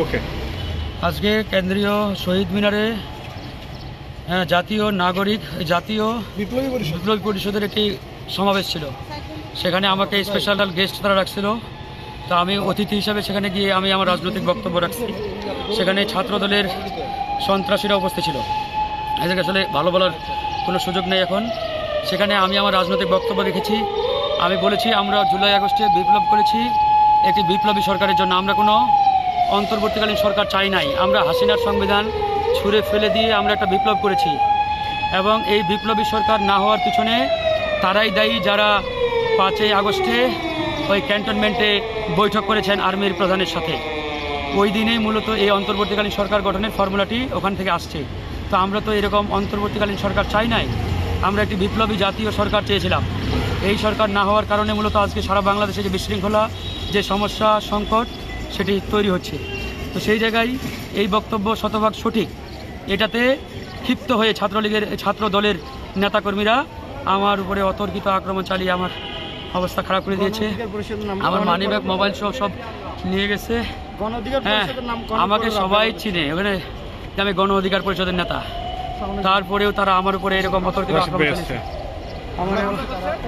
ওকে। আজকে কেন্দ্রীয় শহীদ মিনারে জাতীয় বিপ্লবী পরিষদের একটি সমাবেশ ছিল। সেখানে আমাকে স্পেশাল গেস্ট তারা রাখছিল। তা আমি অতিথি হিসাবে সেখানে গিয়ে আমি আমার রাজনৈতিক বক্তব্য রাখছি। সেখানে ছাত্রদলের সন্ত্রাসীরা উপস্থিত ছিল। এদেরকে আসলে ভালো বলার কোনো সুযোগ নেই এখন। সেখানে আমি আমার রাজনৈতিক বক্তব্য রেখেছি। আমি বলেছি আমরা জুলাই আগস্টে বিপ্লব করেছি একটি বিপ্লবী সরকারের জন্য। আমরা কোনো অন্তর্বর্তীকালীন সরকার চাই নাই। আমরা হাসিনার সংবিধান ছুঁড়ে ফেলে দিয়ে আমরা একটা বিপ্লব করেছি এবং এই বিপ্লবী সরকার না হওয়ার পিছনে তারাই দায়ী যারা 5ই আগস্টে ওই ক্যান্টনমেন্টে বৈঠক করেছেন আর্মির প্রধানের সাথে। ওই দিনেই মূলত এই অন্তর্বর্তীকালীন সরকার গঠনের ফর্মুলাটি ওখান থেকে আসছে। তো আমরা তো এরকম অন্তর্বর্তীকালীন সরকার চাই নাই। আমরা একটি বিপ্লবী জাতীয় সরকার চেয়েছিলাম। এই সরকার না হওয়ার কারণে মূলত আজকে সারা বাংলাদেশে যে বিশৃঙ্খলা, যে সমস্যা, সংকট সেটি তৈরি হচ্ছে। তো সেই জায়গায় এই বক্তব্য শতভাগ সঠিক। এটাতে ক্ষিপ্ত হয়ে ছাত্র দলের নেতাকর্মীরা আমার উপরে অতর্কিত আক্রমণ চালিয়ে আমার অবস্থা খারাপ করে দিয়েছে। আমার মানিব্যাগ, মোবাইল সব নিয়ে গেছে। হ্যাঁ, আমাকে সবাই চিনে ওখানে, আমি গণ অধিকার পরিষদের নেতা। তারপরেও তারা আমার উপরে এরকম অতর্কিত আক্রমণ চালিয়েছে।